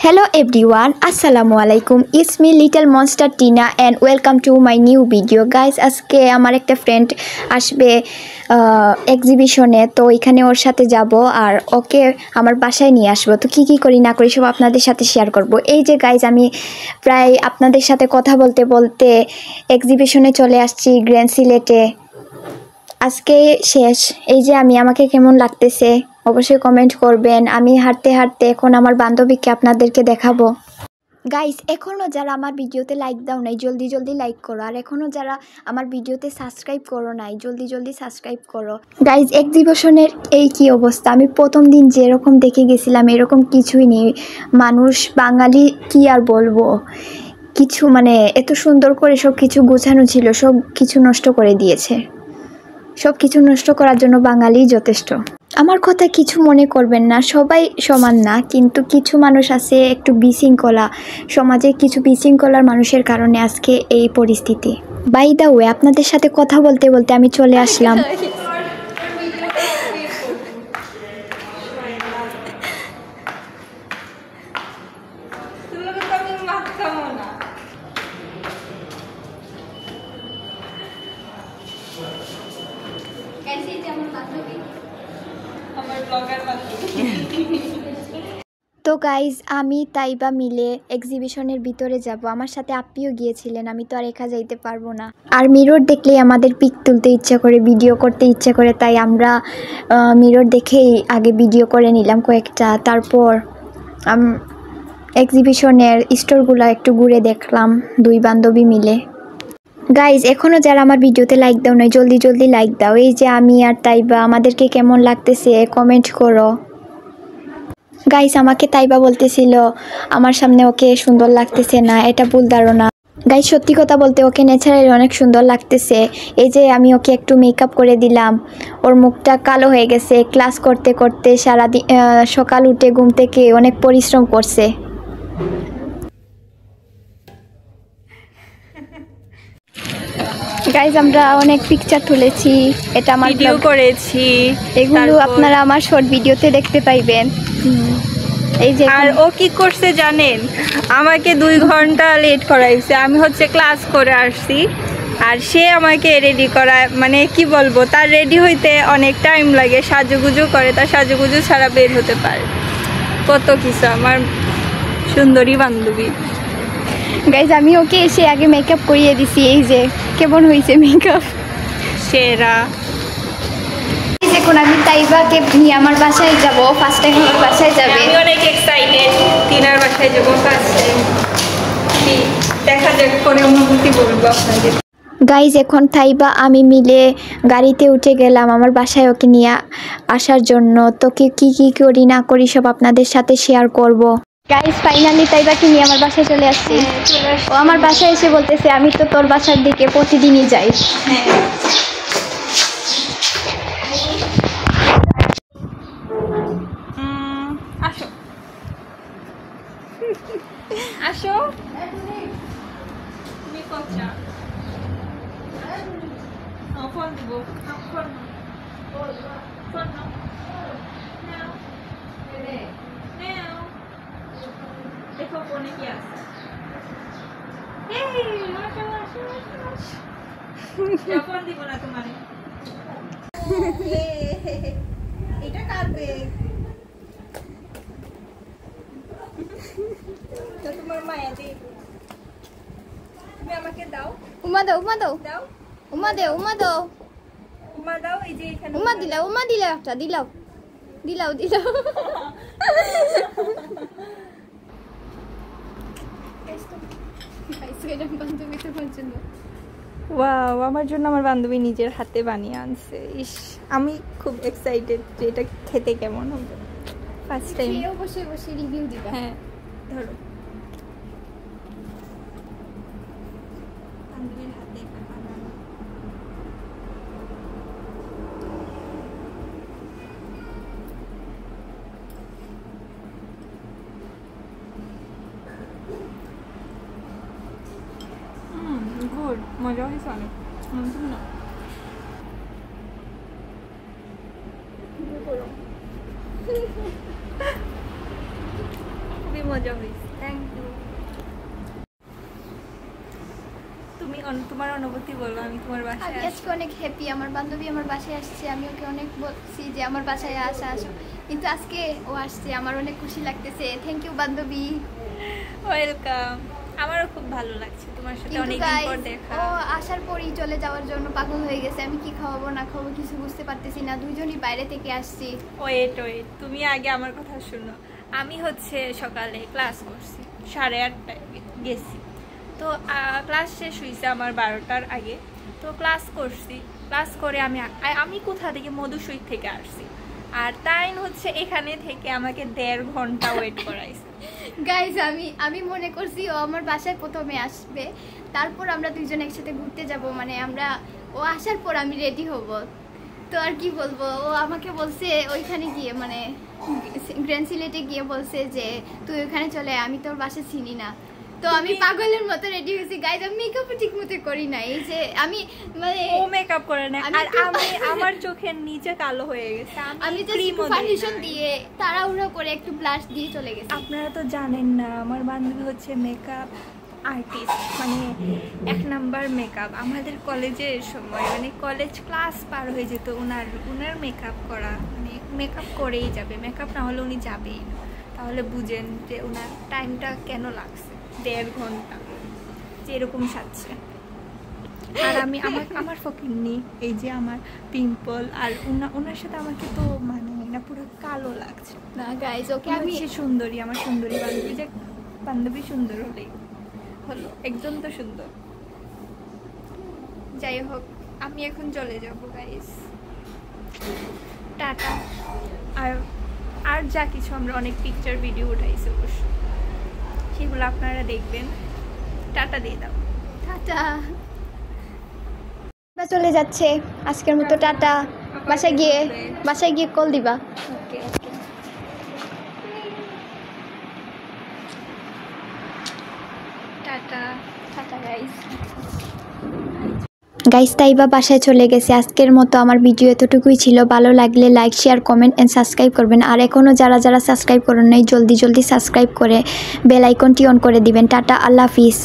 Hello everyone, Assalamualaikum. It's me Little Monster Tina and welcome to my new video. Guys, আজকে আমার একটা friend আসবে এক্সিবিশনে, তো এখানে ওর সাথে যাব আর ওকে আমার বাসায় নিয়ে আসবো। তো কি করি না করি সব আপনাদের সাথে শেয়ার করব। এই যে গাইজ, আমি প্রায় আপনাদের সাথে কথা বলতে বলতে এক্সিবিশনে চলে আসছি গ্র্যান্ড সিলেটে। আজকে শেষ। এই যে আমাকে কেমন লাগতেছে অবশ্যই কমেন্ট করবেন। আমি হাঁটতে হাঁটতে এখন আমার বান্ধবীকে আপনাদেরকে দেখাবো। গাইস, এখনও যারা আমার ভিডিওতে লাইক দাও নাই জলদি লাইক করো, আর এখনও যারা আমার ভিডিওতে সাবস্ক্রাইব করো নাই জলদি সাবস্ক্রাইব করো। গাইস, এক্সিবিশনের এই কি অবস্থা! আমি প্রথম দিন যেরকম দেখে গেছিলাম এরকম কিছুই নেই। মানুষ বাঙালি কি আর বলবো, কিছু এত সুন্দর করে সব কিছু গোছানো ছিল, সব কিছু নষ্ট করে দিয়েছে। সব কিছু নষ্ট করার জন্য বাঙালি যথেষ্ট। আমার কথা কিছু মনে করবেন না, সবাই সমান না, কিন্তু কিছু মানুষ আছে একটু বিশৃঙ্খলা, সমাজে কিছু বিশৃঙ্খলার মানুষের কারণে আজকে এই পরিস্থিতি। বাই দ্য ওয়ে, আপনাদের সাথে কথা বলতে বলতে আমি চলে আসলাম। তো গাইজ, আমি তাইবা মিলে এক্সিবিশনের ভিতরে যাব। আমার সাথে আপ্পিও গিয়েছিলেন, আমি তো আর একা যাইতে পারবো না। আর মিরর দেখলেই আমাদের পিক তুলতে ইচ্ছা করে, ভিডিও করতে ইচ্ছা করে, তাই আমরা মিরর দেখেই আগে ভিডিও করে নিলাম কয়েকটা। তারপর এক্সিবিশনের স্টোরগুলো একটু ঘুরে দেখলাম দুই বান্ধবী মিলে। গাইজ, এখনও যারা আমার ভিডিওতে লাইক দাও নাই জলদি লাইক দাও। এই যে আমি আর তাইবা, আমাদেরকে কেমন লাগতেছে কমেন্ট করো। গাইজ, আমাকে তাইবা বলতেছিল আমার সামনে ওকে সুন্দর লাগতেছে না, এটা ভুল ধারণা। গাইজ, সত্যি কথা বলতে ওকে ন্যাচারালি অনেক সুন্দর লাগতেছে। এই যে আমি ওকে একটু মেকআপ করে দিলাম, ওর মুখটা কালো হয়ে গেছে। ক্লাস করতে করতে সারাদিন, সকাল উঠে ঘুম থেকে অনেক পরিশ্রম করছে। গাইজ, আমরা অনেক পিকচার তুলেছি, এটা আমার ভিডিও করেছি, এগুলো আপনারা আমার শর্ট ভিডিওতে দেখতে পাইবেন। এই যে, আর ও কি করছে জানেন, আমাকে 2 ঘন্টা লেট করাইছে। আমি হচ্ছে ক্লাস করে আসছি আর সে আমাকে রেডি করায়, কি বলবো, তার রেডি হইতে অনেক টাইম লাগে, সাজুগুজু করে, তার সাজুগুজু ছাড়া বের হতে পারে। কত কিছু আমার সুন্দরী বান্ধবী। গাইজ, আমি ওকে এসে আগে মেকআপ করিয়ে দিছি। এই যে কেমন হয়েছে মেকআপ, সেরা। এখন আমি তাইবাকে নিয়ে আমার বাসায় যাব। ফার্স্ট টাইম আমার বাসায় যাবে। আমি অনেক এক্সাইটেড, তিনার বাসায় যাবো ফার্স্ট টাইম। দেখা যাক পরে অনুভূতি বলবো আপনাদের। গাইজ, এখন তাইবা আমি মিলে গাড়িতে উঠে গেলাম আমার বাসায় ওকে নিয়ে আসার জন্য। তোকে কি করি না করি সব আপনাদের সাথে শেয়ার করব। গাইজ, ফাইনালি তাইবাকে নিয়ে আমার বাসায় চলে আসছি। ও আমার বাসায় এসে বলতেছে আমি তো তোর বাসার দিকে প্রতিদিনই যাই। আসো আসো, তুমি কোথা? ফোন দিব, ফোন দেখো ফোনে কি আছে। ফোন দিব না তোমার, এটা কার ব্যাগ? তো তোমার মায়া দে, তুমি আমাকে দাও। উমা দাও, উমা দাও, দাও, উমা দে, উমা দাও, উমা দাও। এই যে এখানে উমা দিলাও, উমা দিলাও, একটা দিলাও। ওয়াও, আমার জন্য আমার বান্ধবী নিজের হাতে বানিয়ে আনছে। ইস, আমি খুব এক্সাইটেড যে এটা খেতে কেমন হবে। First time. বসে রিভিউ দিবা। হ্যাঁ, ধরো বান্ধবীর হাতে বানানো। গুড, মজা হয়েছে অনেক। না খুবই মজা হয়েছে। Thank you. তুমি তোমার অনুভূতি বলো। আমি তোমার বাসায় আমি আজকে অনেক হ্যাপি, আমার বান্ধবী আমার বাসায় আসছে। আমি ওকে অনেক বলছি যে আমার বাসায় আসো, কিন্তু আজকে ও আসছে, আমার অনেক খুশি লাগতেছে। থ্যাংক ইউ বান্ধবী। ওয়েলকাম। আমারও খুব ভালো লাগছে তোমার সাথে অনেকদিন পর দেখা। ও আসার পরই চলে যাওয়ার জন্য পাগল হয়ে গেছে। আমি কি খাওয়াবো না খাওয়াবো কিছু বুঝতে পারতেছি না। দুইজনই বাইরে থেকে আসছি। ওয়েট তুমি আগে আমার কথা শুনো। আমি হচ্ছে সকালে ক্লাস করছি, 8:30টায় গেছি। তো ক্লাস শেষ হয়েছে আমার 12টার আগে। তো ক্লাস করছি, ক্লাস করে আমি কোথা থেকে মধুসূই থেকে আসছি। আর তাই হচ্ছে এখানে থেকে আমাকে 1.5 ঘন্টা ওয়েট করাইছে। গাইজ আমি মনে করছি ও আমার বাসায় প্রথমে আসবে, তারপর আমরা দুইজন একসাথে ঘুরতে যাব। মানে ও আসার পর আমি রেডি হব। তো আর কি বলবো, ও আমাকে বলছে ওইখানে গিয়ে, মানে গ্র্যান্ড সিলেটে গিয়ে বলছে যে তুই ওইখানে চলে, আমি তোর বাসা চিনি না। তো আমি পাগলের মতো রেডি হয়েছি। গাইজ আমি মেকআপও ঠিক মতো করি না। এই যে আমি মানে ও মেকআপ করে না, আর আমার চোখের নিচে কালো হয়ে গেছে। আমি জাস্ট ফাউন্ডেশন দিয়ে তাড়াহুড়ো করে একটু ব্লাশ দিয়ে চলে গেছি। আপনারা তো জানেন না, আমার বান্ধবী হচ্ছে মেকআপ আর্টিস্ট, মানে 1 নাম্বার মেকআপ। আমাদের কলেজের সময় মানে কলেজ ক্লাস পার হয়ে যেত ওনার মেকআপ করা, মানে মেকআপ করেই যাবে, মেকআপ না হলে উনি যাবেই না। তাহলে বুঝেন যে ওনার টাইমটা কেন লাগছে 1.5 ঘন্টা যে এরকম সাজছে। আর আমার ফকিন্নি, এই যে আমার পিম্পল, আর ওনার সাথে আমাকে তো মানে না পুরো কালো লাগছে না গাইজ, ওকে আমি সুন্দরী, আমার সুন্দরী বান্ধবী, যে বান্ধবী সুন্দর হলেই হলো, একজন তো সুন্দর। যাই হোক, আমি এখন চলে যাব গাইস, টাটা। আর যা কিছু আমরা অনেক পিকচার ভিডিও উঠাইছি অবশ্য, সেগুলো আপনারা দেখবেন। টাটা দিয়ে দাও। টাটা। চলে যাচ্ছে আজকের মতো, টাটা। বাসায় গিয়ে কল দিবা। ওকে। টাটা। টাটা গাইস, তাইবা বাসায় চলে গেছে। আজকের মতো আমার ভিডিও এতটুকুই ছিল। ভালো লাগলে like, share, comment and subscribe করবেন। আর এখনও যারা সাবস্ক্রাইব করেন নাই জলদি সাবস্ক্রাইব করে বেল আইকনটি অন করে দিবেন। টাটা, আল্লাহ হাফিজ।